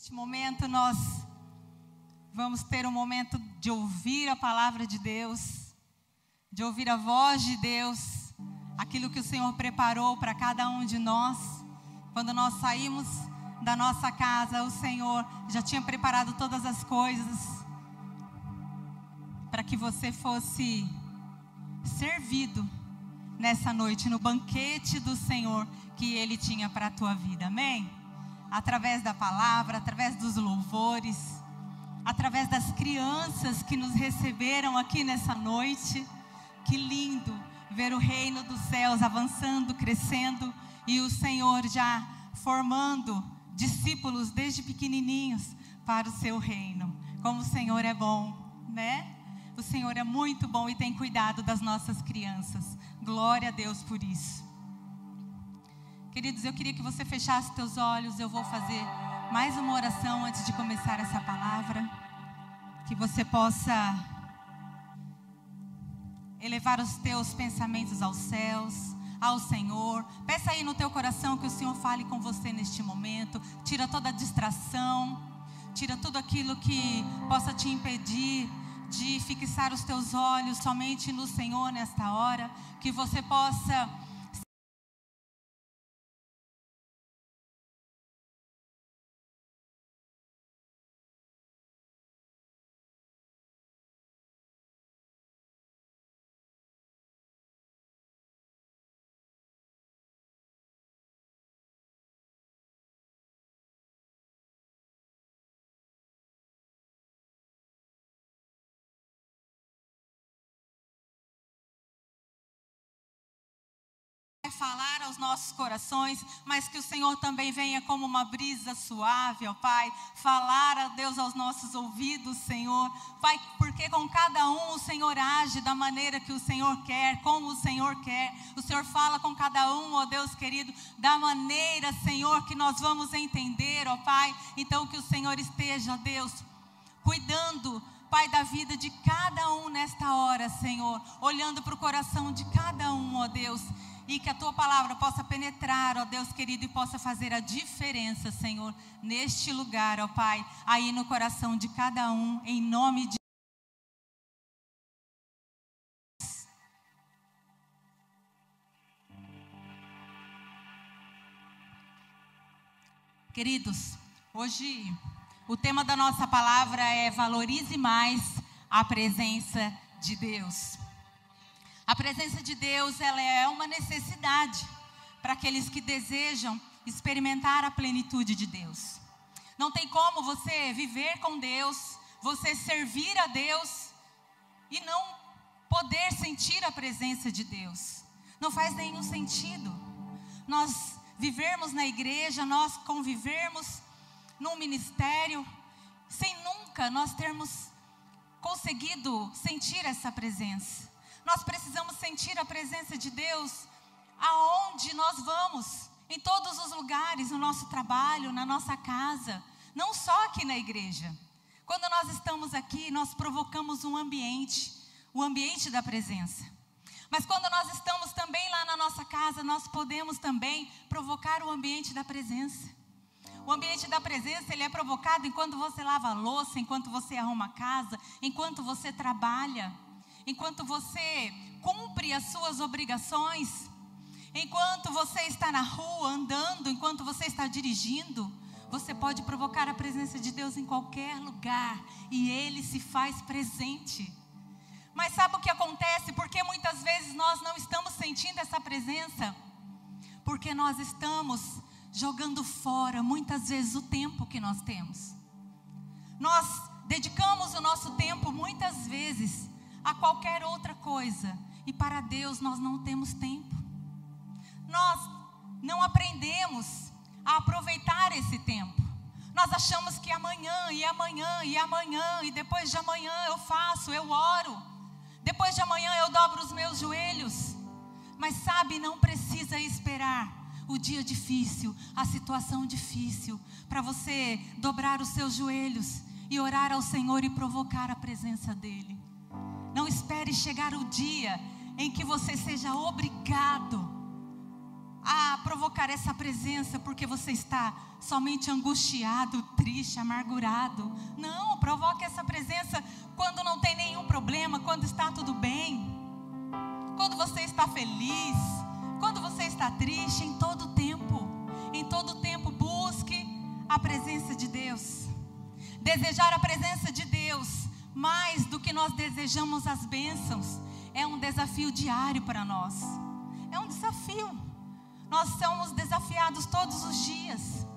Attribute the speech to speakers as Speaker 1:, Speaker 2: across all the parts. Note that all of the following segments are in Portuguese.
Speaker 1: Neste momento nós vamos ter um momento de ouvir a palavra de Deus, de ouvir a voz de Deus, aquilo que o Senhor preparou para cada um de nós. Quando nós saímos da nossa casa, o Senhor já tinha preparado todas as coisas para que você fosse servido nessa noite, no banquete do Senhor que Ele tinha para a tua vida, amém? Através da palavra, através dos louvores, através das crianças que nos receberam aqui nessa noite. Que lindo ver o reino dos céus avançando, crescendo, e o Senhor já formando discípulos desde pequenininhos para o seu reino. Como o Senhor é bom, né? O Senhor é muito bom e tem cuidado das nossas crianças. Glória a Deus por isso. Queridos, eu queria que você fechasse os teus olhos. Eu vou fazer mais uma oração antes de começar essa palavra. Que você possa elevar os teus pensamentos aos céus, ao Senhor. Peça aí no teu coração que o Senhor fale com você neste momento. Tira toda a distração, tira tudo aquilo que possa te impedir de fixar os teus olhos somente no Senhor nesta hora. Que você possa falar aos nossos corações, mas que o Senhor também venha como uma brisa suave, ó Pai, falar a Deus aos nossos ouvidos, Senhor, Pai, porque com cada um o Senhor age da maneira que o Senhor quer, como o Senhor quer. O Senhor fala com cada um, ó Deus querido, da maneira, Senhor, que nós vamos entender, ó Pai. Então que o Senhor esteja, ó Deus, cuidando, Pai, da vida de cada um nesta hora, Senhor, olhando para o coração de cada um, ó Deus. E que a tua palavra possa penetrar, ó Deus querido, e possa fazer a diferença, Senhor, neste lugar, ó Pai, aí no coração de cada um, em nome de Jesus. Queridos, hoje o tema da nossa palavra é valorize mais a presença de Deus. A presença de Deus, ela é uma necessidade para aqueles que desejam experimentar a plenitude de Deus. Não tem como você viver com Deus, você servir a Deus e não poder sentir a presença de Deus. Não faz nenhum sentido nós vivermos na igreja, nós convivermos num ministério, sem nunca nós termos conseguido sentir essa presença. Nós precisamos sentir a presença de Deus aonde nós vamos, em todos os lugares, no nosso trabalho, na nossa casa, não só aqui na igreja. Quando nós estamos aqui, nós provocamos um ambiente, o ambiente da presença. Mas quando nós estamos também lá na nossa casa, nós podemos também provocar o ambiente da presença. O ambiente da presença, ele é provocado enquanto você lava a louça, enquanto você arruma a casa, enquanto você trabalha, enquanto você cumpre as suas obrigações, enquanto você está na rua andando, enquanto você está dirigindo. Você pode provocar a presença de Deus em qualquer lugar e Ele se faz presente. Mas sabe o que acontece? Porque muitas vezes nós não estamos sentindo essa presença, porque nós estamos jogando fora muitas vezes o tempo que nós temos. Nós dedicamos o nosso tempo muitas vezes a qualquer outra coisa, e para Deus nós não temos tempo. Nós não aprendemos a aproveitar esse tempo. Nós achamos que amanhã, e amanhã, e amanhã, e depois de amanhã eu faço, eu oro, depois de amanhã eu dobro os meus joelhos. Mas sabe, não precisa esperar o dia difícil, a situação difícil, para você dobrar os seus joelhos e orar ao Senhor e provocar a presença dEle. Não espere chegar o dia em que você seja obrigado a provocar essa presença porque você está somente angustiado, triste, amargurado. Não, provoque essa presença quando não tem nenhum problema, quando está tudo bem, quando você está feliz, quando você está triste, em todo tempo. Em todo tempo busque a presença de Deus. Desejar a presença de Deus mais do que nós desejamos as bênçãos é um desafio diário para nós. É um desafio. Nós somos desafiados todos os dias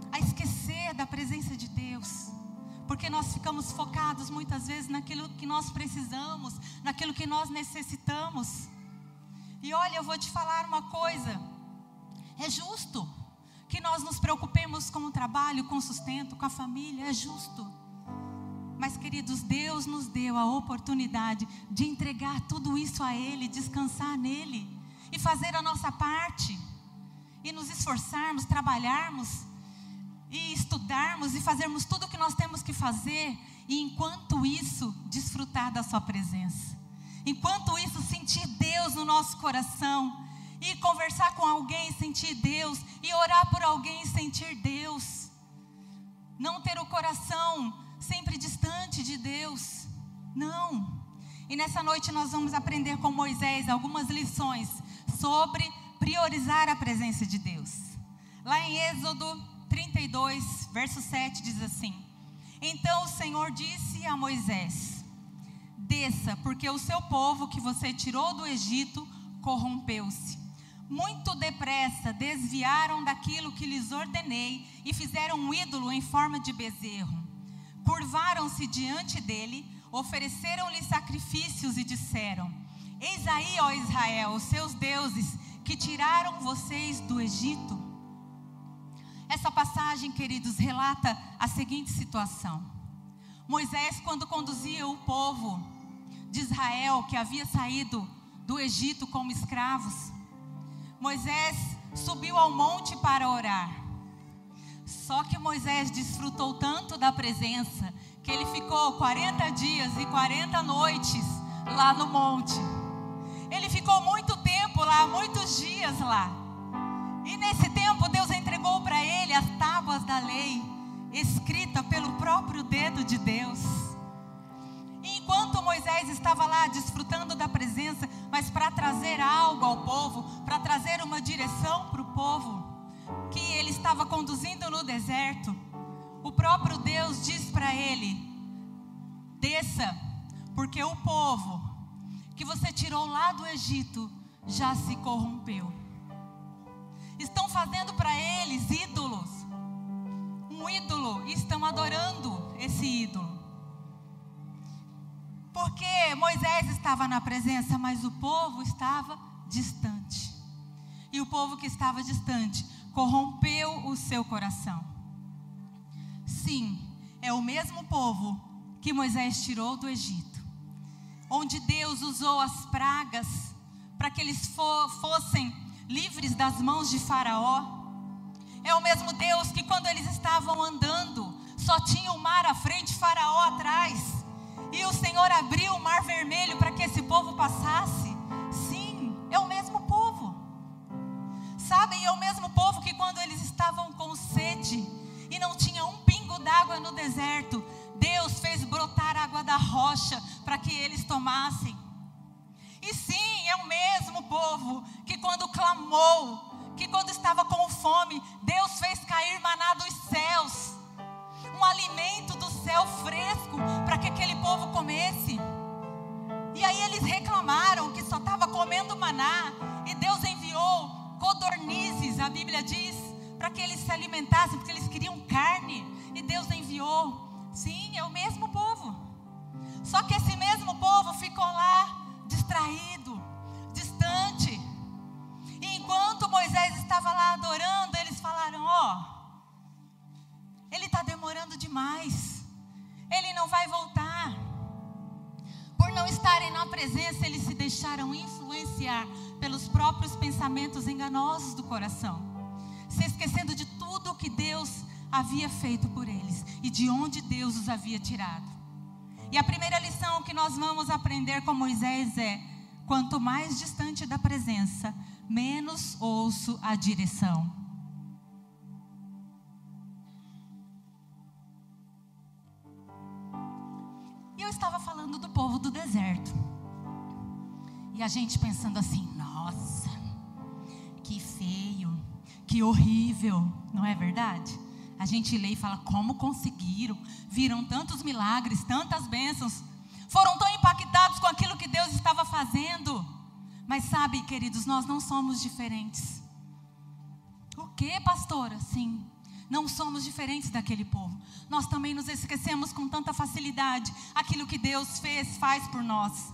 Speaker 1: a esquecer da presença de Deus, porque nós ficamos focados muitas vezes naquilo que nós precisamos, naquilo que nós necessitamos. E olha, eu vou te falar uma coisa: é justo que nós nos preocupemos com o trabalho, com o sustento, com a família, é justo. Mas, queridos, Deus nos deu a oportunidade de entregar tudo isso a Ele, descansar nele e fazer a nossa parte, e nos esforçarmos, trabalharmos e estudarmos e fazermos tudo o que nós temos que fazer, e enquanto isso, desfrutar da sua presença. Enquanto isso, sentir Deus no nosso coração, e conversar com alguém e sentir Deus, e orar por alguém e sentir Deus. Não ter o coração sempre distante de Deus, não. E nessa noite nós vamos aprender com Moisés algumas lições sobre priorizar a presença de Deus. Lá em Êxodo 32, verso 7 diz assim: Então o Senhor disse a Moisés: Desça, porque o seu povo que você tirou do Egito corrompeu-se. Muito depressa desviaram daquilo que lhes ordenei e fizeram um ídolo em forma de bezerro. Curvaram-se diante dele, ofereceram-lhe sacrifícios e disseram: Eis aí, ó Israel, os seus deuses que tiraram vocês do Egito. Essa passagem, queridos, relata a seguinte situação. Moisés, quando conduzia o povo de Israel, que havia saído do Egito como escravos, Moisés subiu ao monte para orar. Só que Moisés desfrutou tanto da presença que ele ficou 40 dias e 40 noites lá no monte. Ele ficou muito tempo lá, muitos dias lá. E nesse tempo Deus entregou para ele as tábuas da lei, escrita pelo próprio dedo de Deus. E enquanto Moisés estava lá desfrutando da presença, mas para trazer algo ao povo, para trazer uma direção para o povo, que ele estava conduzindo no deserto, o próprio Deus diz para ele: Desça, porque o povo que você tirou lá do Egito já se corrompeu. Estão fazendo para eles ídolos, um ídolo, e estão adorando esse ídolo. Porque Moisés estava na presença, mas o povo estava distante. E o povo que estava distante corrompeu o seu coração. Sim, é o mesmo povo que Moisés tirou do Egito, onde Deus usou as pragas para que eles fossem livres das mãos de Faraó. É o mesmo Deus que, quando eles estavam andando, só tinha o mar à frente, Faraó atrás, e o Senhor abriu o mar vermelho para que esse povo passasse. Sim, é o mesmo povo. Sabem, é o mesmo povo que, quando eles estavam com sede e não tinha um pingo d'água no deserto, Deus fez brotar água da rocha para que eles tomassem. E sim, é o mesmo povo que, quando clamou, que quando estava com fome, Deus fez cair maná dos céus, um alimento do céu fresco para que aquele povo comesse. E aí eles reclamaram que só estava comendo maná, e Deus enviou codornizes, a Bíblia diz, para que eles se alimentassem, porque eles queriam carne, e Deus enviou. Sim, é o mesmo povo. Só que esse mesmo povo ficou lá distraído, distante. E enquanto Moisés estava lá adorando, eles falaram: ele está demorando demais, ele não vai voltar. Por não estarem na presença, eles se deixaram influenciar pelos próprios pensamentos enganosos do coração, se esquecendo de tudo o que Deus havia feito por eles e de onde Deus os havia tirado. E a primeira lição que nós vamos aprender com Moisés é: quanto mais distante da presença, menos ouço a direção. E eu estava falando do povo do deserto. E a gente pensando assim, nossa, que feio, que horrível, não é verdade? A gente lê e fala, como conseguiram? Viram tantos milagres, tantas bênçãos, foram tão impactados com aquilo que Deus estava fazendo. Mas sabe, queridos, nós não somos diferentes. O quê, pastora? Sim, não somos diferentes daquele povo. Nós também nos esquecemos com tanta facilidade aquilo que Deus faz por nós.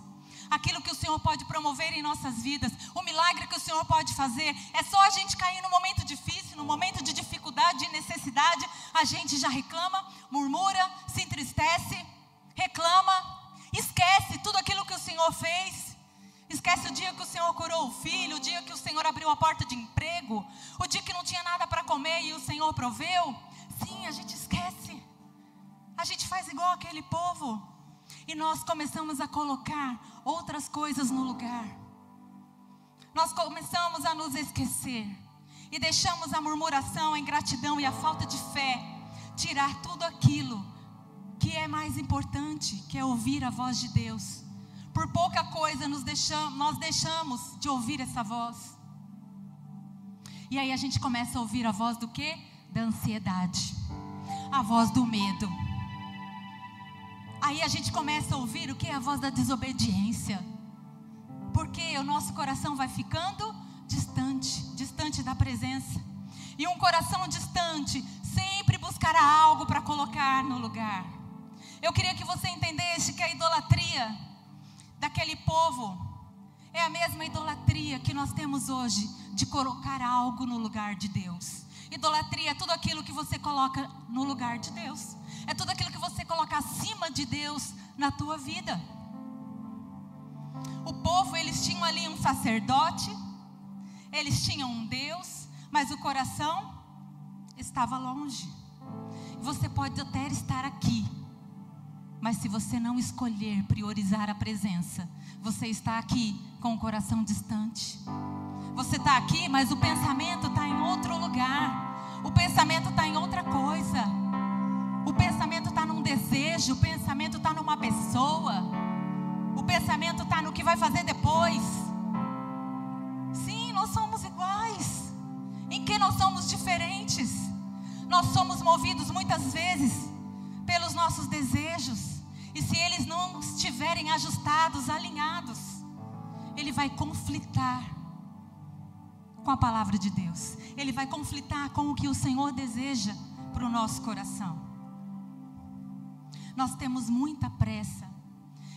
Speaker 1: Aquilo que o Senhor pode promover em nossas vidas, o milagre que o Senhor pode fazer. É só a gente cair no momento difícil, no momento de dificuldade, de necessidade, a gente já reclama, murmura, se entristece, reclama, esquece tudo aquilo que o Senhor fez. Esquece o dia que o Senhor curou o filho, o dia que o Senhor abriu a porta de emprego, o dia que não tinha nada para comer e o Senhor proveu. Sim, a gente esquece. A gente faz igual aquele povo. E nós começamos a colocar outras coisas no lugar. Nós começamos a nos esquecer. E deixamos a murmuração, a ingratidão e a falta de fé tirar tudo aquilo que é mais importante, que é ouvir a voz de Deus. Por pouca coisa nós deixamos de ouvir essa voz. E aí a gente começa a ouvir a voz do quê? Da ansiedade. A voz do medo. Aí a gente começa a ouvir o que? A voz da desobediência. Porque o nosso coração vai ficando distante da presença. E um coração distante sempre buscará algo para colocar no lugar. Eu queria que você entendesse que a idolatria daquele povo é a mesma idolatria que nós temos hoje, de colocar algo no lugar de Deus. Idolatria é tudo aquilo que você coloca no lugar de Deus. É tudo aquilo que você coloca acima de Deus na tua vida. O povo, eles tinham ali um sacerdote, eles tinham um Deus, mas o coração estava longe. Você pode até estar aqui, mas se você não escolher priorizar a presença, você está aqui com o coração distante. Você está aqui, mas o pensamento está em outro lugar. O pensamento está em outra coisa. O pensamento está num desejo, o pensamento está numa pessoa. O pensamento está no que vai fazer depois. Sim, nós somos iguais. Em que nós somos diferentes? Nós somos movidos muitas vezes pelos nossos desejos. E se eles não estiverem ajustados, alinhados, ele vai conflitar com a palavra de Deus. Ele vai conflitar com o que o Senhor deseja para o nosso coração. Nós temos muita pressa.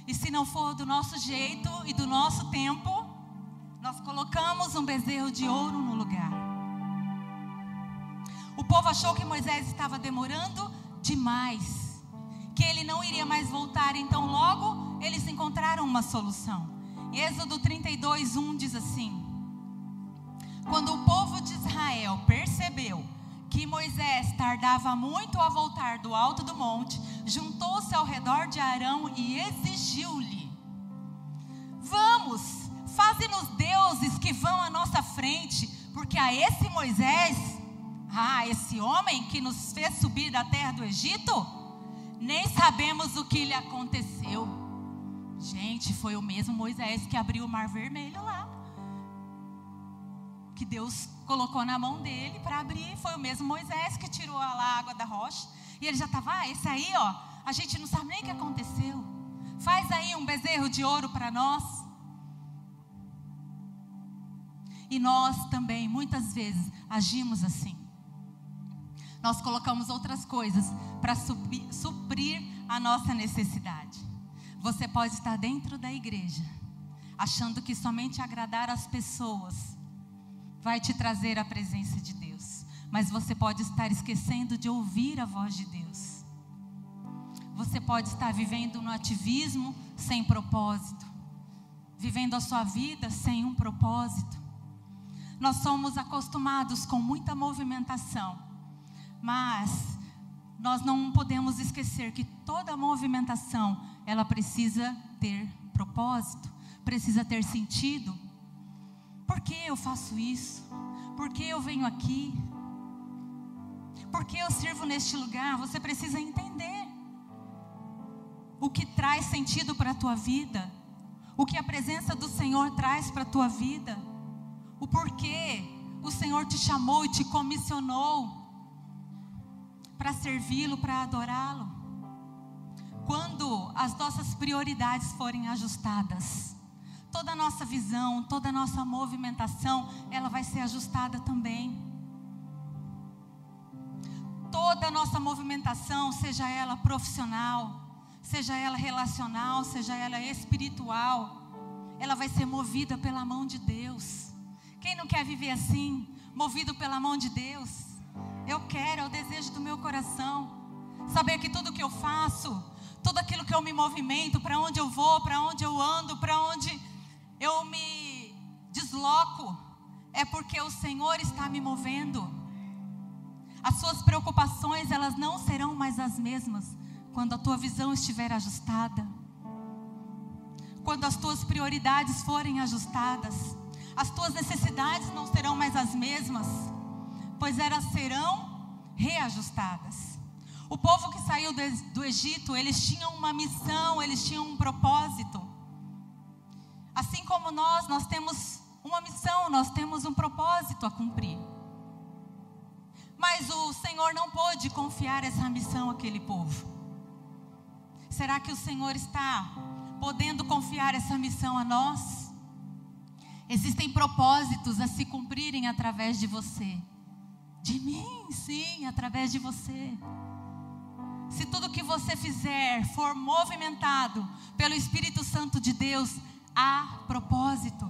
Speaker 1: E se não for do nosso jeito e do nosso tempo, nós colocamos um bezerro de ouro no lugar. O povo achou que Moisés estava demorando demais, que ele não iria mais voltar. Então logo eles encontraram uma solução. Êxodo 32:1 diz assim: quando o povo de Israel percebeu que Moisés tardava muito a voltar do alto do monte, juntou-se ao redor de Arão e exigiu-lhe: vamos, faze-nos deuses que vão à nossa frente, porque a esse Moisés, esse homem que nos fez subir da terra do Egito, nem sabemos o que lhe aconteceu. Gente, foi o mesmo Moisés que abriu o mar vermelho lá, que Deus colocou na mão dele para abrir. Foi o mesmo Moisés que tirou a água da rocha. E ele já estava, esse aí, a gente não sabe nem o que aconteceu. Faz aí um bezerro de ouro para nós. E nós também, muitas vezes, agimos assim. Nós colocamos outras coisas para suprir a nossa necessidade. Você pode estar dentro da igreja, achando que somente agradar as pessoas vai te trazer a presença de Deus. Mas você pode estar esquecendo de ouvir a voz de Deus. Você pode estar vivendo no ativismo sem propósito, vivendo a sua vida sem um propósito. Nós somos acostumados com muita movimentação, mas nós não podemos esquecer que toda movimentação, ela precisa ter propósito, precisa ter sentido. Por que eu faço isso? Por que eu venho aqui? Por que eu sirvo neste lugar? Você precisa entender o que traz sentido para a tua vida, o que a presença do Senhor traz para a tua vida, o porquê o Senhor te chamou e te comissionou para servi-lo, para adorá-lo. Quando as nossas prioridades forem ajustadas, toda a nossa visão, toda a nossa movimentação, ela vai ser ajustada também. Toda a nossa movimentação, seja ela profissional, seja ela relacional, seja ela espiritual, ela vai ser movida pela mão de Deus. Quem não quer viver assim, movido pela mão de Deus? Eu quero, é o desejo do meu coração. Saber que tudo que eu faço, tudo aquilo que eu me movimento, para onde eu vou, para onde eu ando, para onde eu me desloco, é porque o Senhor está me movendo. As suas preocupações, elas não serão mais as mesmas quando a tua visão estiver ajustada. Quando as tuas prioridades forem ajustadas, as tuas necessidades não serão mais as mesmas, pois elas serão reajustadas. O povo que saiu do Egito, eles tinham uma missão, eles tinham um propósito. Assim como nós temos uma missão, nós temos um propósito a cumprir. Mas o Senhor não pôde confiar essa missão àquele povo. Será que o Senhor está podendo confiar essa missão a nós? Existem propósitos a se cumprirem através de você. De mim, sim, através de você. Se tudo que você fizer for movimentado pelo Espírito Santo de Deus, há propósito.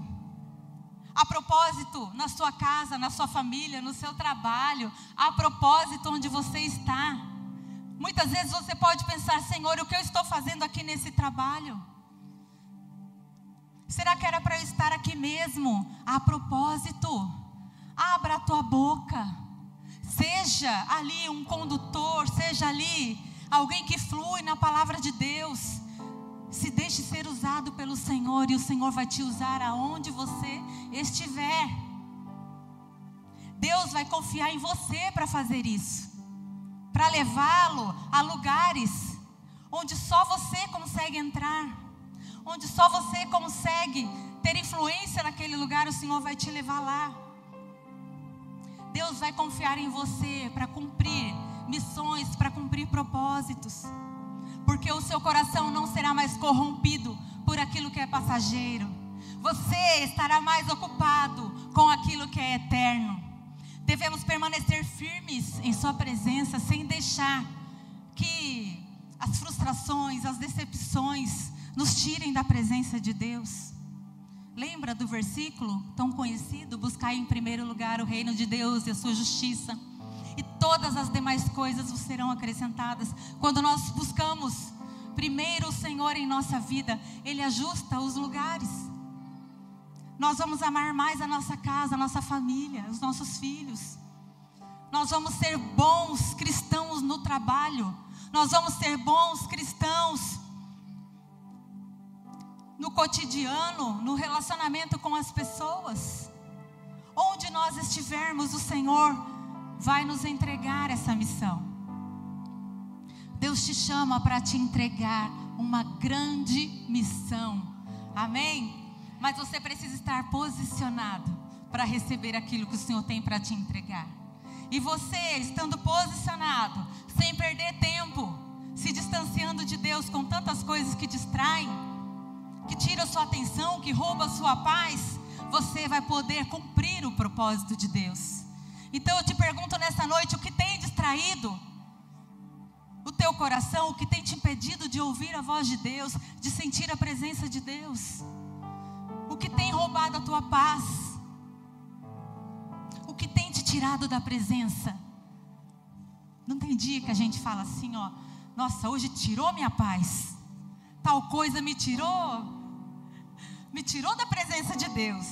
Speaker 1: Há propósito na sua casa, na sua família, no seu trabalho. Há propósito onde você está. Muitas vezes você pode pensar: Senhor, o que eu estou fazendo aqui nesse trabalho? Será que era para eu estar aqui mesmo? Há propósito. Abra a tua boca. Seja ali um condutor, seja ali alguém que flui na palavra de Deus. Se deixe ser usado pelo Senhor, e o Senhor vai te usar aonde você estiver. Deus vai confiar em você para fazer isso, para levá-lo a lugares onde só você consegue entrar, onde só você consegue ter influência naquele lugar. O Senhor vai te levar lá. Deus vai confiar em você para cumprir missões, para cumprir propósitos. Porque o seu coração não será mais corrompido por aquilo que é passageiro. Você estará mais ocupado com aquilo que é eterno. Devemos permanecer firmes em sua presença, sem deixar que as frustrações, as decepções nos tirem da presença de Deus. Lembra do versículo tão conhecido? Buscai em primeiro lugar o reino de Deus e a sua justiça, e todas as demais coisas vos serão acrescentadas. Quando nós buscamos primeiro o Senhor em nossa vida, Ele ajusta os lugares. Nós vamos amar mais a nossa casa, a nossa família, os nossos filhos. Nós vamos ser bons cristãos no trabalho. Nós vamos ser bons cristãos no cotidiano, no relacionamento com as pessoas. Onde nós estivermos, o Senhor vai nos entregar essa missão. Deus te chama para te entregar uma grande missão. Amém? Mas você precisa estar posicionado para receber aquilo que o Senhor tem para te entregar. E você, estando posicionado, sem perder tempo, se distanciando de Deus com tantas coisas que distraem, que tiram a sua atenção, que roubam a sua paz, você vai poder cumprir o propósito de Deus. Então eu te pergunto nessa noite: o que tem distraído o teu coração? O que tem te impedido de ouvir a voz de Deus, de sentir a presença de Deus? O que tem roubado a tua paz? O que tem te tirado da presença? Não tem dia que a gente fala assim, ó: nossa, hoje tirou minha paz, tal coisa me tirou da presença de Deus.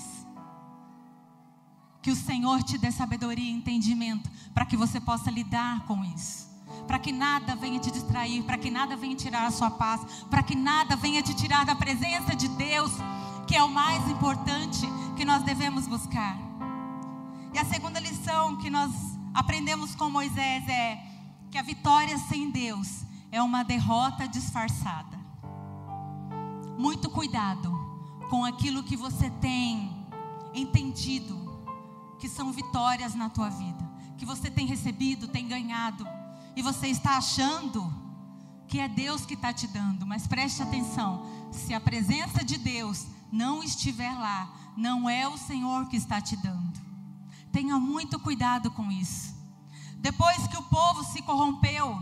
Speaker 1: Que o Senhor te dê sabedoria e entendimento para que você possa lidar com isso, para que nada venha te distrair, para que nada venha tirar a sua paz, para que nada venha te tirar da presença de Deus. que é o mais importante que nós devemos buscar. E a segunda lição que nós aprendemos com Moisés é que a vitória sem Deus é uma derrota disfarçada. Muito cuidado com aquilo que você tem entendido que são vitórias na tua vida, que você tem recebido, tem ganhado, e você está achando que é Deus que está te dando. Mas preste atenção, se a presença de Deus não estiver lá, não é o Senhor que está te dando. Tenha muito cuidado com isso. Depois que o povo se corrompeu,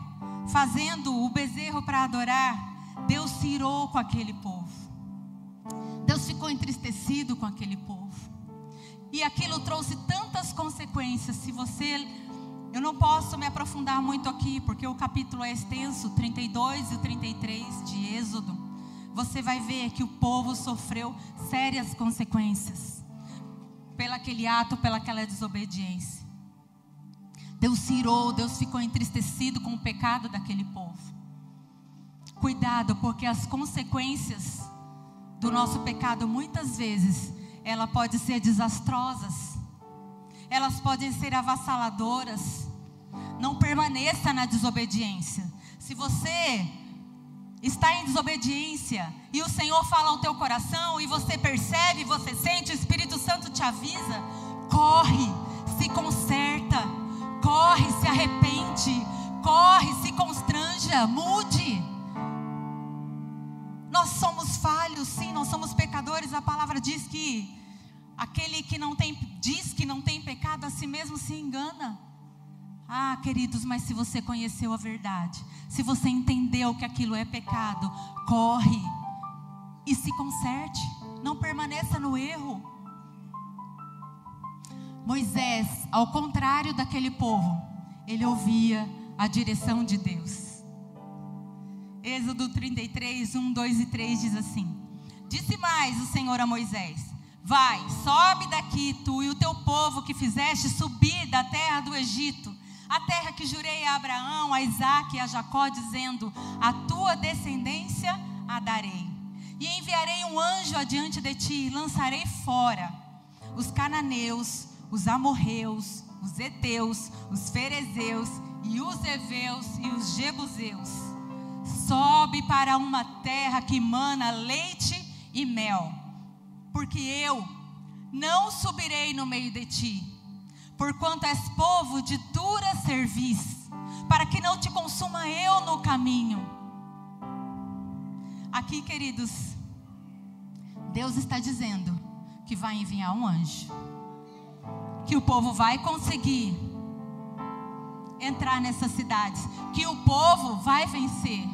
Speaker 1: fazendo o bezerro para adorar, Deus se irou com aquele povo. Deus ficou entristecido com aquele povo. E aquilo trouxe tantas consequências. Eu não posso me aprofundar muito aqui, porque o capítulo é extenso, 32 e 33 de Êxodo. Você vai ver que o povo sofreu sérias consequências pelaquele ato, pelaquela desobediência. Deus se irou, Deus ficou entristecido com o pecado daquele povo. Cuidado, porque as consequências do nosso pecado, muitas vezes, ela pode ser desastrosas. Elas podem ser avassaladoras. Não permaneça na desobediência. Se você está em desobediência e o Senhor fala ao teu coração e você percebe, você sente, o Espírito Santo te avisa, corre, se conserta, corre, se arrepende, corre, se constranja, mude. Nós somos falhos, sim, nós somos pecadores. A palavra diz que aquele que diz que não tem pecado, a si mesmo se engana. Ah, queridos, mas se você conheceu a verdade, se você entendeu que aquilo é pecado, corre e se conserte, não permaneça no erro. Moisés, ao contrário daquele povo, ele ouvia a direção de Deus. Êxodo 33, 1, 2 e 3 diz assim: disse mais o Senhor a Moisés: vai, sobe daqui, tu e o teu povo que fizeste subir da terra do Egito, a terra que jurei a Abraão, a Isaque e a Jacó, dizendo: a tua descendência a darei. E enviarei um anjo adiante de ti, e lançarei fora os cananeus, os amorreus, os heteus, os ferezeus, e os heveus e os jebuseus. Sobe para uma terra que mana leite e mel, porque eu não subirei no meio de ti, porquanto és povo de dura cerviz, para que não te consuma eu no caminho. Aqui, queridos, Deus está dizendo que vai enviar um anjo, que o povo vai conseguir entrar nessas cidades, que o povo vai vencer.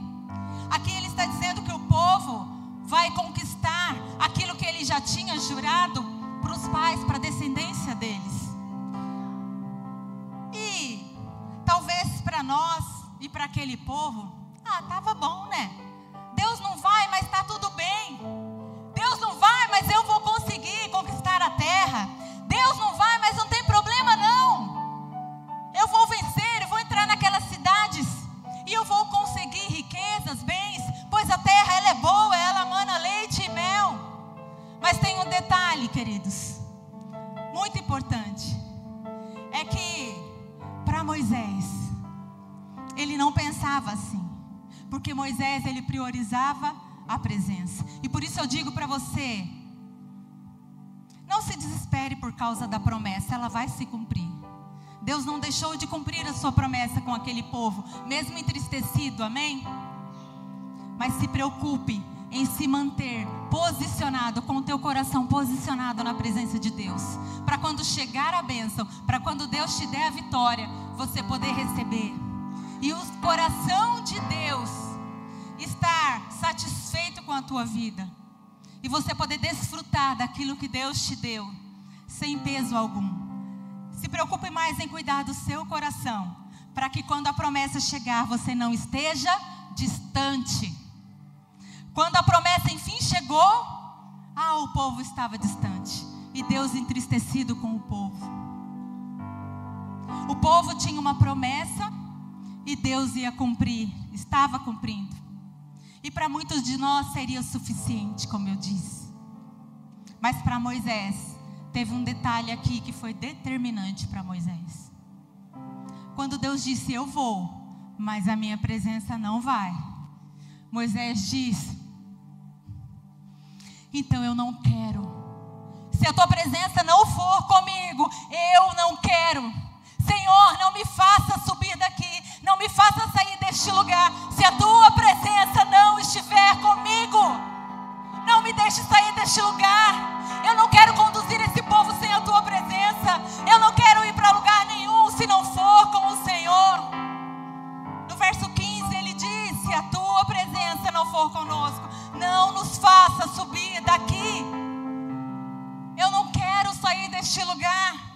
Speaker 1: Aqui ele está dizendo que o povo vai conquistar aquilo que ele já tinha jurado para os pais, para a descendência deles. E talvez para nós e para aquele povo, estava bom, né? Deus não vai, mas está tudo bem. Deus não vai, mas eu vou conseguir conquistar a terra. Deus não vai, mas não tem problema não. Eu vou vencer, eu vou entrar naquelas cidades e eu vou conseguir riquezas, bens, pois a terra ela é boa, ela mana leite e mel. Mas tem um detalhe, queridos, muito importante, é que para Moisés, ele não pensava assim, porque Moisés ele priorizava a presença. E por isso eu digo para você, não se desespere por causa da promessa, ela vai se cumprir. Deus não deixou de cumprir a sua promessa com aquele povo, mesmo entristecido, amém? Mas se preocupe em se manter posicionado, com o teu coração posicionado na presença de Deus, para quando chegar a bênção, para quando Deus te der a vitória, você poder receber. E o coração de Deus estar satisfeito com a tua vida, e você poder desfrutar daquilo que Deus te deu, sem peso algum. Se preocupe mais em cuidar do seu coração, para que quando a promessa chegar, você não esteja distante. Quando a promessa enfim chegou, o povo estava distante, e Deus entristecido com o povo. O povo tinha uma promessa, e Deus ia cumprir, estava cumprindo. E para muitos de nós seria o suficiente, como eu disse. Mas para Moisés, teve um detalhe aqui que foi determinante para Moisés. Quando Deus disse, eu vou, mas a minha presença não vai. Moisés diz, então eu não quero. Se a tua presença não for comigo, eu não quero. Senhor, não me faça subir daqui, não me faça sair deste lugar, se a tua presença não estiver comigo. Não me deixe sair deste lugar. Eu não quero conduzir esse povo sem a tua presença. Eu não quero ir para lugar nenhum se não for com o Senhor. No verso 15 ele diz, se a tua presença não for conosco, não nos faça subir daqui. Eu não quero sair deste lugar.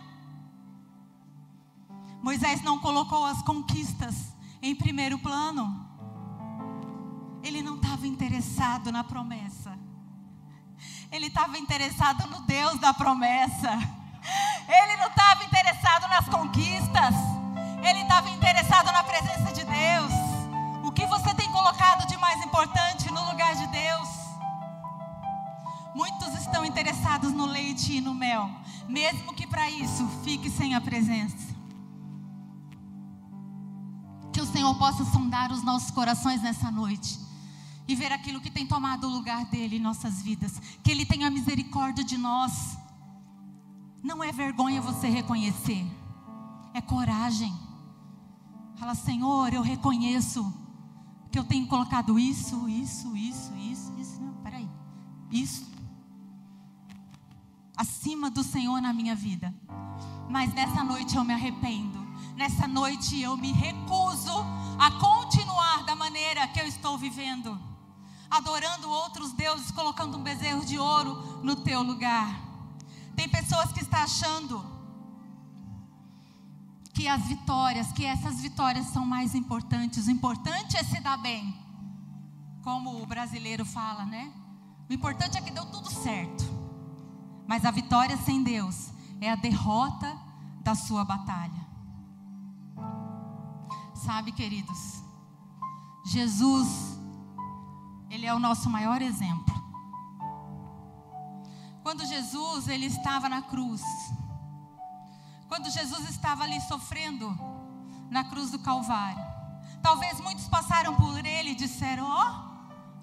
Speaker 1: Moisés não colocou as conquistas em primeiro plano. Ele não estava interessado na promessa. Ele estava interessado no Deus da promessa. Ele não estava interessado nas conquistas. Ele estava interessado na presença de Deus. O que você tem colocado de mais importante no lugar de Deus? Muitos estão interessados no leite e no mel, mesmo que para isso fique sem a presença. Que o Senhor possa sondar os nossos corações nessa noite e ver aquilo que tem tomado o lugar dele em nossas vidas. Que ele tenha misericórdia de nós. Não é vergonha você reconhecer, é coragem. Fala, Senhor, eu reconheço que eu tenho colocado isso. Não, peraí. Isso acima do Senhor na minha vida. Mas nessa noite eu me arrependo. Nessa noite eu me recuso a continuar da maneira que eu estou vivendo, adorando outros deuses, colocando um bezerro de ouro no teu lugar. Tem pessoas que estão achando que as vitórias, que essas vitórias são mais importantes. O importante é se dar bem, como o brasileiro fala, né? O importante é que deu tudo certo. Mas a vitória sem Deus é a derrota da sua batalha. Sabe, queridos, Jesus, ele é o nosso maior exemplo. Quando Jesus, ele estava na cruz, quando Jesus estava ali sofrendo na cruz do Calvário, talvez muitos passaram por ele e disseram,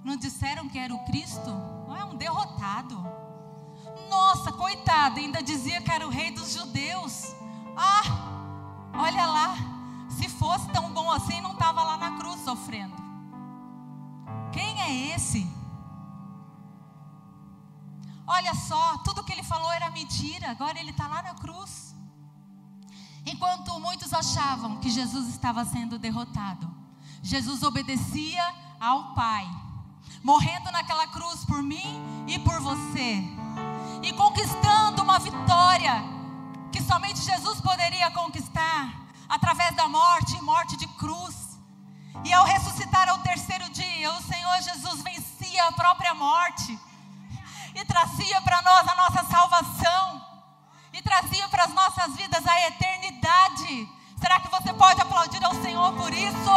Speaker 1: não disseram que era o Cristo? É um derrotado. Nossa, coitado, ainda dizia que era o rei dos judeus. Olha lá, se fosse tão bom assim, não estava lá na cruz sofrendo. Quem é esse? Olha só, tudo que ele falou era mentira, agora ele está lá na cruz. Enquanto muitos achavam que Jesus estava sendo derrotado, Jesus obedecia ao Pai, morrendo naquela cruz por mim e por você, e conquistando uma vitória que somente Jesus poderia conquistar, através da morte de cruz. E ao ressuscitar ao terceiro dia, o Senhor Jesus vencia a própria morte e trazia para nós a nossa salvação, e trazia para as nossas vidas a eternidade. Será que você pode aplaudir ao Senhor por isso?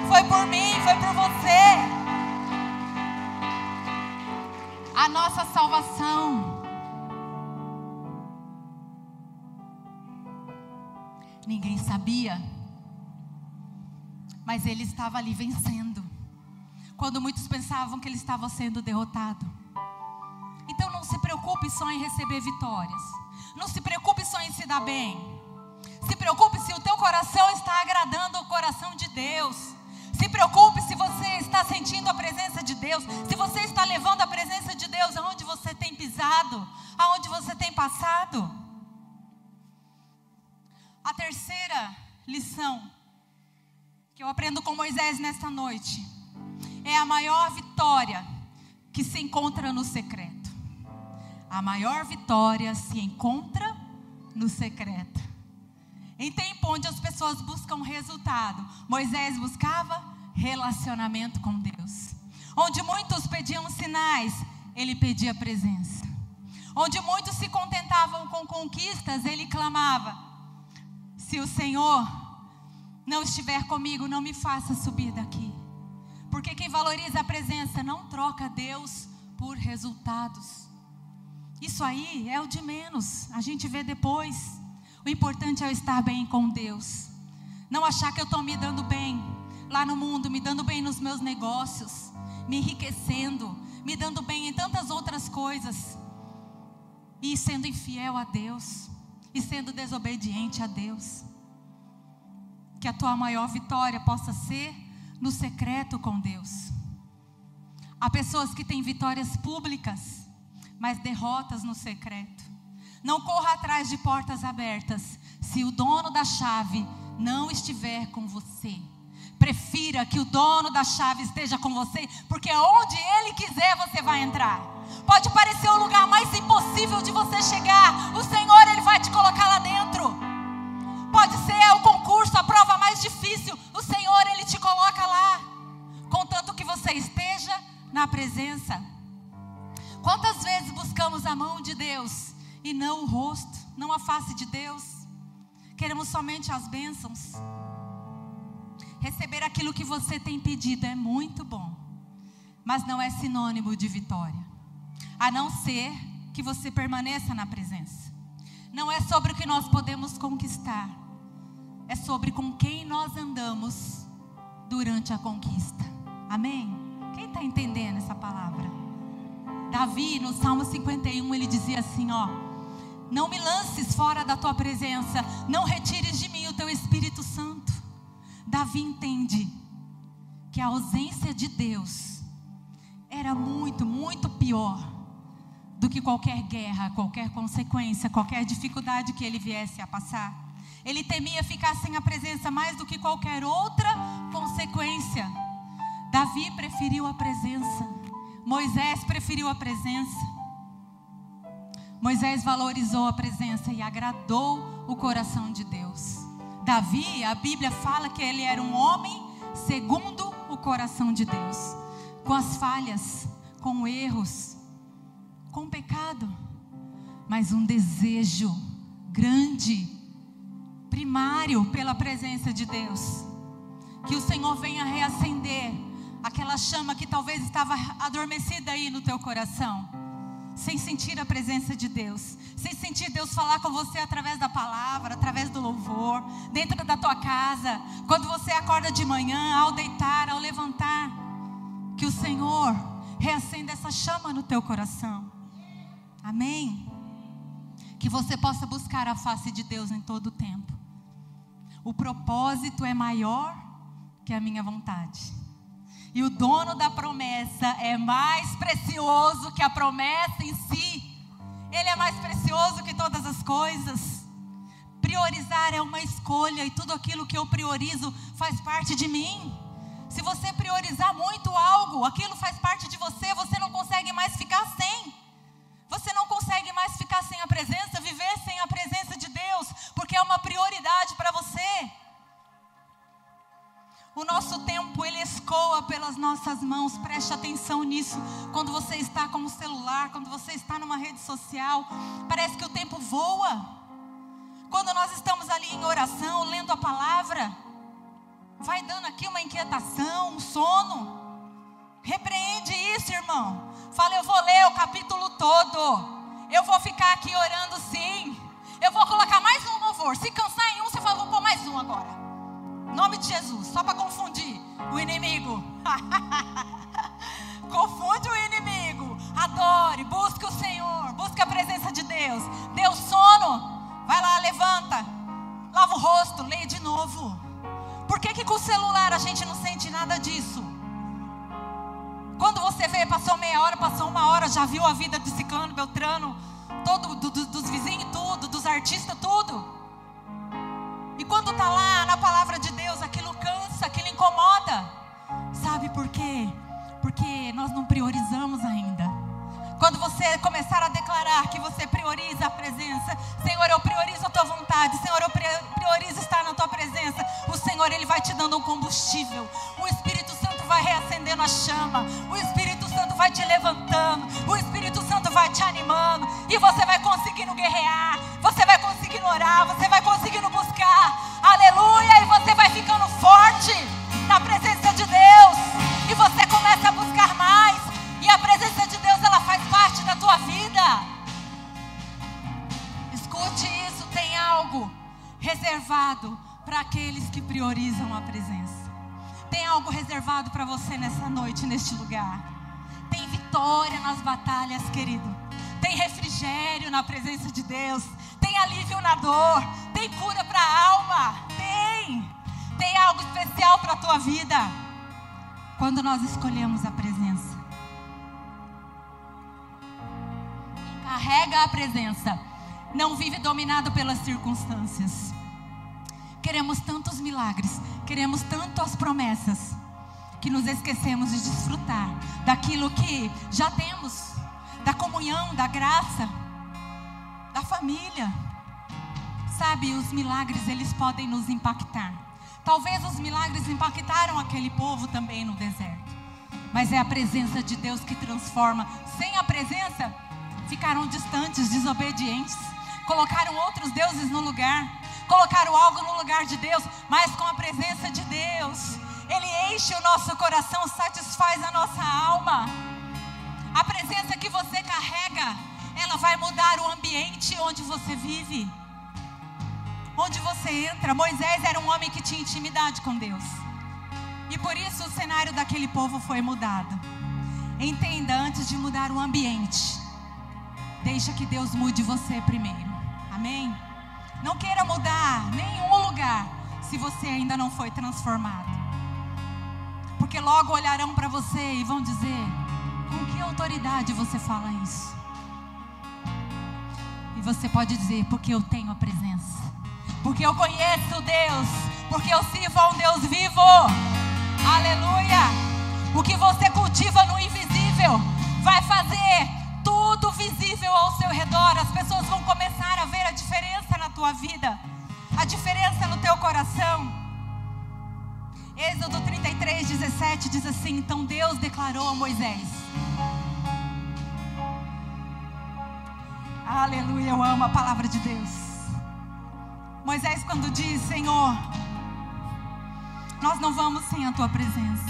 Speaker 1: Foi por mim, foi por você. A nossa salvação. Ninguém sabia, mas ele estava ali vencendo, quando muitos pensavam que ele estava sendo derrotado. Então não se preocupe só em receber vitórias, não se preocupe só em se dar bem, se preocupe se o teu coração está agradando o coração de Deus, se preocupe se você está sentindo a presença de Deus, se você está levando a presença de Deus aonde você tem pisado, aonde você tem passado. A terceira lição que eu aprendo com Moisés nesta noite é a maior vitória que se encontra no secreto. A maior vitória se encontra no secreto. Em tempo onde as pessoas buscam resultado, Moisés buscava relacionamento com Deus. Onde muitos pediam sinais, ele pedia presença. Onde muitos se contentavam com conquistas, ele clamava: se o Senhor não estiver comigo, não me faça subir daqui. Porque quem valoriza a presença não troca Deus por resultados. Isso aí é o de menos, a gente vê depois. O importante é eu estar bem com Deus. Não achar que eu estou me dando bem lá no mundo, me dando bem nos meus negócios, me enriquecendo, me dando bem em tantas outras coisas, e sendo infiel a Deus, e sendo desobediente a Deus. Que a tua maior vitória possa ser no secreto com Deus. Há pessoas que têm vitórias públicas, mas derrotas no secreto. Não corra atrás de portas abertas se o dono da chave não estiver com você. Prefira que o dono da chave esteja com você, porque onde ele quiser você vai entrar. Pode parecer o lugar mais impossível de você chegar, o Senhor ele vai te colocar lá dentro. Pode ser o concurso, a prova mais difícil, o Senhor ele te coloca lá, contanto que você esteja na presença. Quantas vezes buscamos a mão de Deus e não o rosto, não a face de Deus? Queremos somente as bênçãos. Receber aquilo que você tem pedido é muito bom, mas não é sinônimo de vitória, a não ser que você permaneça na presença. Não é sobre o que nós podemos conquistar, é sobre com quem nós andamos durante a conquista. Amém? Quem está entendendo essa palavra? Davi, no Salmo 51, ele dizia assim, não me lances fora da tua presença, não retires de mim o teu Espírito Santo. Davi entende que a ausência de Deus era muito, muito pior do que qualquer guerra, qualquer consequência, qualquer dificuldade que ele viesse a passar. Ele temia ficar sem a presença mais do que qualquer outra consequência. Davi preferiu a presença. Moisés preferiu a presença. Moisés valorizou a presença e agradou o coração de Deus. Davi, a Bíblia fala que ele era um homem segundo o coração de Deus, com as falhas, com erros, com pecado, mas um desejo grande, primário pela presença de Deus. Que o Senhor venha reacender aquela chama que talvez estava adormecida aí no teu coração, sem sentir a presença de Deus, sem sentir Deus falar com você através da palavra, através do louvor, dentro da tua casa, quando você acorda de manhã, ao deitar, ao levantar. Que o Senhor reacenda essa chama no teu coração. Amém? Que você possa buscar a face de Deus em todo o tempo. O propósito é maior que a minha vontade. E o dono da promessa é mais precioso que a promessa em si. Ele é mais precioso que todas as coisas. Priorizar é uma escolha, e tudo aquilo que eu priorizo faz parte de mim. Se você priorizar muito algo, aquilo faz parte de você, você não consegue mais ficar sem. Você não consegue mais ficar sem a presença, viver sem a presença de Deus, porque é uma prioridade para você. O nosso tempo, ele escoa pelas nossas mãos. Preste atenção nisso. Quando você está com o celular, quando você está numa rede social, parece que o tempo voa. Quando nós estamos ali em oração, lendo a palavra, vai dando aqui uma inquietação, um sono. Repreende isso, irmão. Fala, eu vou ler o capítulo todo. Eu vou ficar aqui orando sim. Eu vou colocar mais um louvor. Se cansar em um, você fala, vou pôr mais um agora. Em nome de Jesus, só para confundir o inimigo. Confunde o inimigo. Adore, busque o Senhor, busque a presença de Deus. Deu sono, vai lá, levanta, lava o rosto, leia de novo. Por que com o celular a gente não sente nada disso? Quando você vê, passou meia hora, passou uma hora, já viu a vida de Ciclano, Beltrano, todo, dos vizinhos, tudo, dos artistas, tudo. E quando está lá na palavra de Deus, aquilo cansa, aquilo incomoda. Sabe por quê? Porque nós não priorizamos ainda. Quando você começar a declarar que você prioriza a presença, Senhor, eu priorizo a tua vontade, Senhor, eu priorizo estar na tua presença, o Senhor, ele vai te dando um combustível. O Espírito Santo vai reacendendo a chama, o Espírito Santo vai te levantando, o Espírito Santo vai te animando, e você vai conseguindo guerrear, você vai conseguindo orar, você vai conseguindo buscar, aleluia, e você vai ficando forte na presença de Deus, e você começa a buscar mais, e a presença de Deus, ela faz parte da tua vida. daqueles que priorizam a presença. Tem algo reservado para você nessa noite, neste lugar. Tem vitória nas batalhas, querido. Tem refrigério na presença de Deus. Tem alívio na dor. Tem cura para a alma. Tem algo especial para a tua vida quando nós escolhemos a presença. Quem carrega a presença não vive dominado pelas circunstâncias. Queremos tantos milagres, queremos tantas promessas, que nos esquecemos de desfrutar daquilo que já temos, da comunhão, da graça, da família. Sabe, os milagres, eles podem nos impactar. Talvez os milagres impactaram aquele povo também no deserto, mas é a presença de Deus que transforma. Sem a presença, ficaram distantes, desobedientes, colocaram outros deuses no lugar, colocaram algo no lugar de Deus. Mas com a presença de Deus, Ele enche o nosso coração, satisfaz a nossa alma. A presença que você carrega, ela vai mudar o ambiente onde você vive, onde você entra. Moisés era um homem que tinha intimidade com Deus, e por isso o cenário daquele povo foi mudado. Entenda, antes de mudar o ambiente, deixa que Deus mude você primeiro. Amém? Não queira mudar nenhum lugar se você ainda não foi transformado, porque logo olharão para você e vão dizer: com que autoridade você fala isso? E você pode dizer: porque eu tenho a presença, porque eu conheço Deus, porque eu sirvo a um Deus vivo. Aleluia! O que você cultiva no invisível vai fazer tudo visível ao seu redor. As pessoas vão começar a ver a diferença na tua vida, a diferença no teu coração. Êxodo 33:17 diz assim: então Deus declarou a Moisés. Aleluia, eu amo a palavra de Deus. Moisés, quando diz: Senhor, nós não vamos sem a tua presença,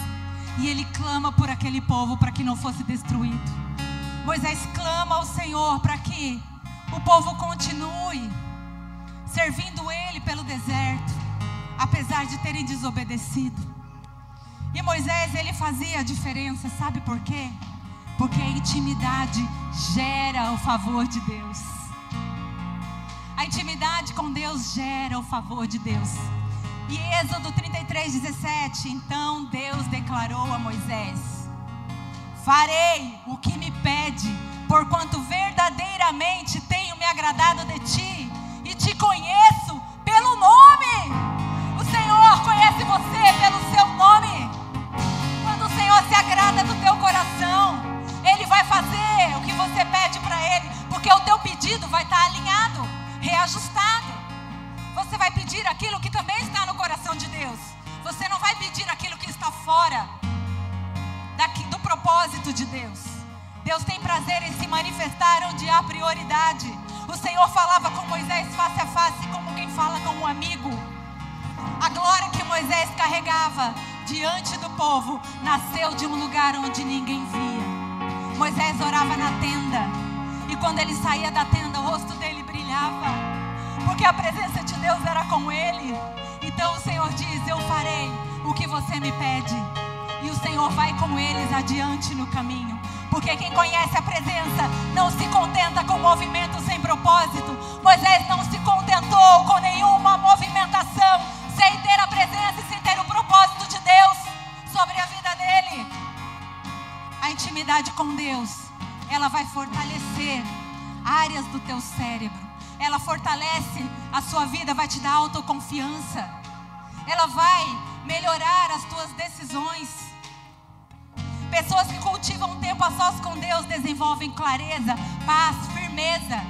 Speaker 1: e ele clama por aquele povo para que não fosse destruído. Moisés clama ao Senhor para que o povo continue servindo ele pelo deserto, apesar de terem desobedecido. E Moisés, ele fazia a diferença, sabe por quê? Porque a intimidade gera o favor de Deus. A intimidade com Deus gera o favor de Deus. E Êxodo 33:17, então Deus declarou a Moisés: farei o que me pede, porquanto verdadeiramente tenho me agradado de ti e te conheço pelo nome. O Senhor conhece você pelo seu nome. Quando o Senhor se agrada do teu coração, Ele vai fazer o que você pede para Ele, porque o teu pedido vai estar alinhado, reajustado. Você vai pedir aquilo que também está no coração de Deus. Você não vai pedir aquilo que está fora do propósito de Deus. Deus tem prazer em se manifestar onde há prioridade. O Senhor falava com Moisés face a face, como quem fala com um amigo. A glória que Moisés carregava diante do povo nasceu de um lugar onde ninguém via. Moisés orava na tenda, e quando ele saía da tenda, o rosto dele brilhava, porque a presença de Deus era com ele. Então o Senhor diz: eu farei o que você me pede. E o Senhor vai com eles adiante no caminho. Porque quem conhece a presença não se contenta com movimento sem propósito. Moisés não se contentou com nenhuma movimentação sem ter a presença e sem ter o propósito de Deus sobre a vida dele. A intimidade com Deus, ela vai fortalecer áreas do teu cérebro. Ela fortalece a sua vida, vai te dar autoconfiança. Ela vai melhorar as tuas decisões. Pessoas que cultivam um tempo a sós com Deus desenvolvem clareza, paz, firmeza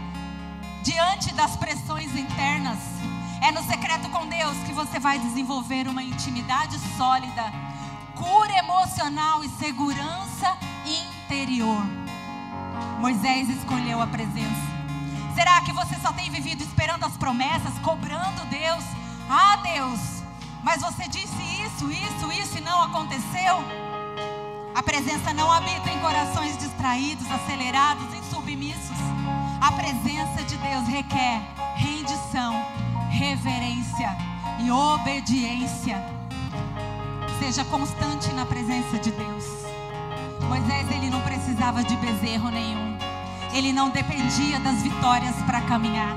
Speaker 1: diante das pressões internas. É no secreto com Deus que você vai desenvolver uma intimidade sólida, cura emocional e segurança interior. Moisés escolheu a presença. Será que você só tem vivido esperando as promessas, cobrando Deus? Ah, Deus, mas você disse isso e não aconteceu? A presença não habita em corações distraídos, acelerados, insubmissos. A presença de Deus requer rendição, reverência e e obediência. Seja constante na presença de Deus. Moisés, ele não precisava de bezerro nenhum. Ele não dependia das vitórias para caminhar.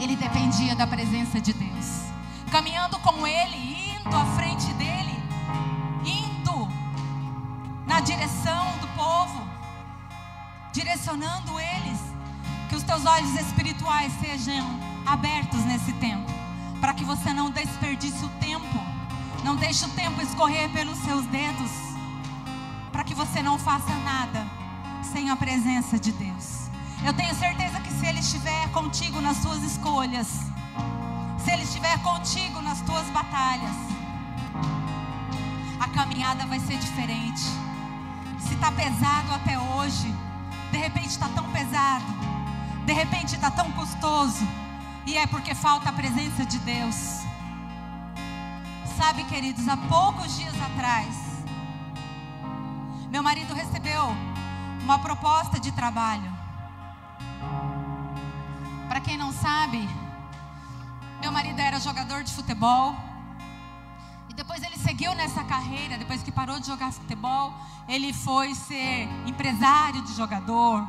Speaker 1: Ele dependia da presença de Deus. Caminhando com ele, indo à frente dele, indo na direção do povo, direcionando eles. Que os teus olhos espirituais sejam abertos nesse tempo, para que você não desperdice o tempo, não deixe o tempo escorrer pelos seus dedos, para que você não faça nada sem a presença de Deus. Eu tenho certeza que se Ele estiver contigo nas suas escolhas, se Ele estiver contigo nas tuas batalhas, a caminhada vai ser diferente. Se está pesado até hoje, de repente está tão pesado, de repente está tão custoso, e é porque falta a presença de Deus. Sabe, queridos, há poucos dias atrás, meu marido recebeu uma proposta de trabalho. Para quem não sabe, meu marido era jogador de futebol. E depois ele seguiu nessa carreira. Depois que parou de jogar futebol, ele foi ser empresário de jogador,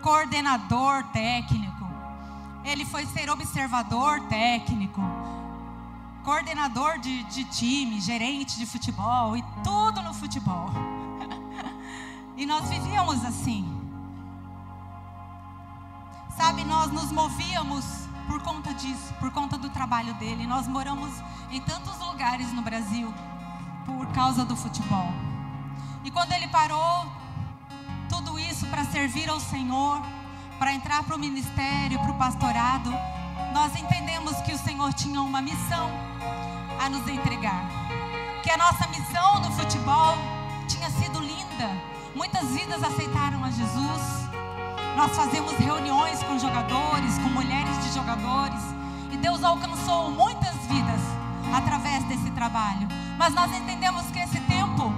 Speaker 1: coordenador técnico. Ele foi ser observador técnico, coordenador de time, gerente de futebol e tudo no futebol. E nós vivíamos assim. Sabe, nós nos movíamos por conta disso, por conta do trabalho dele. Nós moramos em tantos lugares no Brasil por causa do futebol. E quando ele parou tudo isso para servir ao Senhor, para entrar para o ministério, para o pastorado, nós entendemos que o Senhor tinha uma missão a nos entregar. Que a nossa missão no futebol tinha sido linda. Muitas vidas aceitaram a Jesus. Nós fazemos reuniões com jogadores, com mulheres de jogadores. E Deus alcançou muitas vidas através desse trabalho. Mas nós entendemos que esse tempo,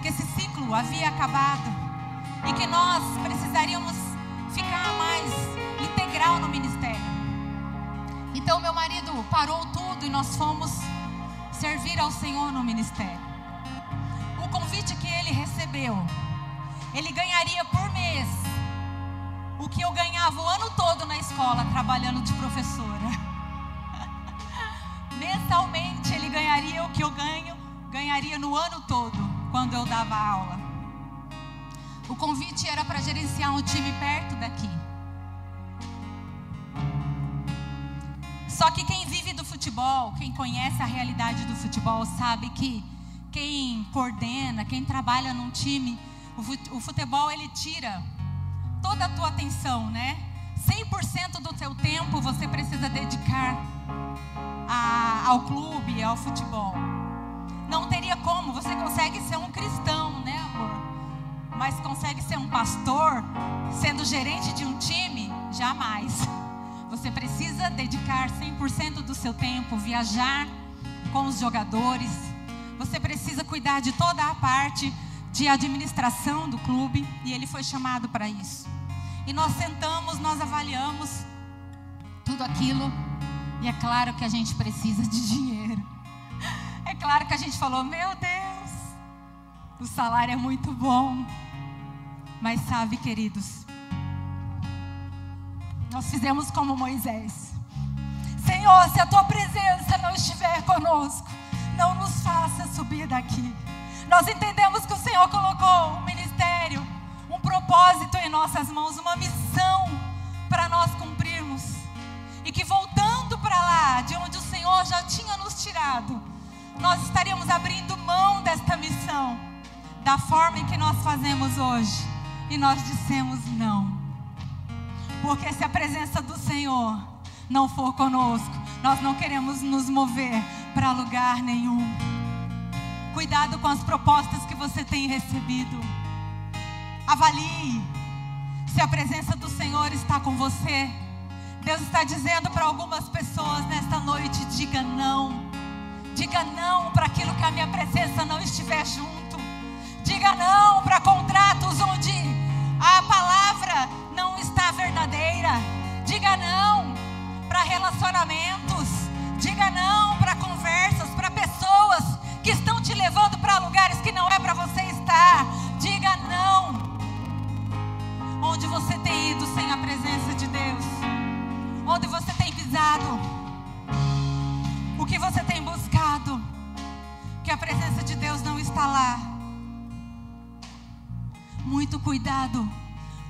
Speaker 1: que esse ciclo havia acabado. E que nós precisaríamos ficar mais integral no ministério. Então meu marido parou tudo e nós fomos servir ao Senhor no ministério. O convite que ele recebeu, ele ganharia por mês o que eu ganhava o ano todo na escola, trabalhando de professora. Mensalmente ele ganharia o que eu ganharia no ano todo, quando eu dava aula. O convite era para gerenciar um time perto daqui. Só que quem vive do futebol, quem conhece a realidade do futebol, sabe que quem coordena, quem trabalha num time, o futebol ele tira toda a tua atenção, né? 100% do teu tempo você precisa dedicar ao clube, ao futebol. Não teria como, você consegue ser um cristão, né, amor? Mas consegue ser um pastor sendo gerente de um time? Jamais. Você precisa dedicar 100% do seu tempo, viajar com os jogadores. Você precisa cuidar de toda a parte de administração do clube, e ele foi chamado para isso. E nós sentamos, nós avaliamos tudo aquilo, e é claro que a gente precisa de dinheiro. É claro que a gente falou, meu Deus, o salário é muito bom. Mas sabe, queridos, nós fizemos como Moisés. Senhor, se a tua presença não estiver conosco, não nos faça subir daqui. Nós entendemos que o Senhor colocou um ministério, um propósito em nossas mãos, uma missão para nós cumprirmos. E que voltando para lá, de onde o Senhor já tinha nos tirado, nós estaríamos abrindo mão desta missão, da forma em que nós fazemos hoje. E nós dissemos não. Porque se a presença do Senhor não for conosco, nós não queremos nos mover para lugar nenhum. Cuidado com as propostas que você tem recebido. Avalie se a presença do Senhor está com você. Deus está dizendo para algumas pessoas nesta noite, diga não. Diga não para aquilo que a minha presença não estiver junto. Diga não para contratos onde a palavra não está verdadeira. Diga não para relacionamentos. Diga está lá. Muito cuidado.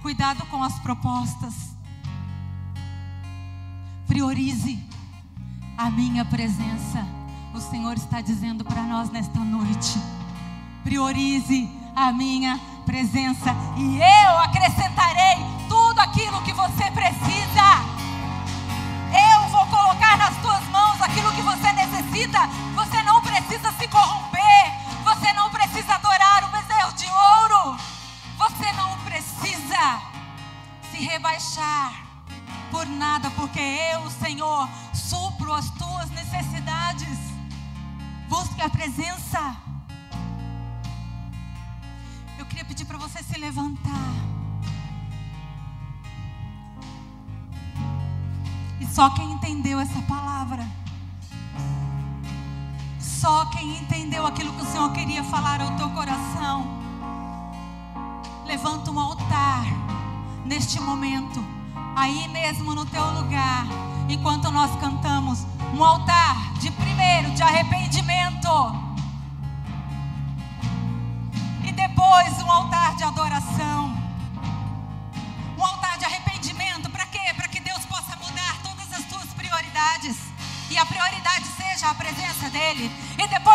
Speaker 1: Cuidado com as propostas. Priorize a minha presença. O Senhor está dizendo para nós nesta noite: priorize a minha presença e eu acrescentarei tudo aquilo que você precisa. Eu vou colocar nas tuas mãos aquilo que você necessita. Você não precisa se corromper. Você não precisa adorar o bezerro de ouro. Você não precisa se rebaixar por nada, porque eu, Senhor, supro as tuas necessidades. Busque a presença. Eu queria pedir para você se levantar. E só quem entendeu essa palavra, só quem entendeu aquilo que o Senhor queria falar ao teu coração, levanta um altar neste momento, aí mesmo no teu lugar, enquanto nós cantamos, um altar de arrependimento, e depois um altar de adoração. Um altar de arrependimento, para quê? Para que Deus possa mudar todas as tuas prioridades, e a prioridade seja a presença dele. E depois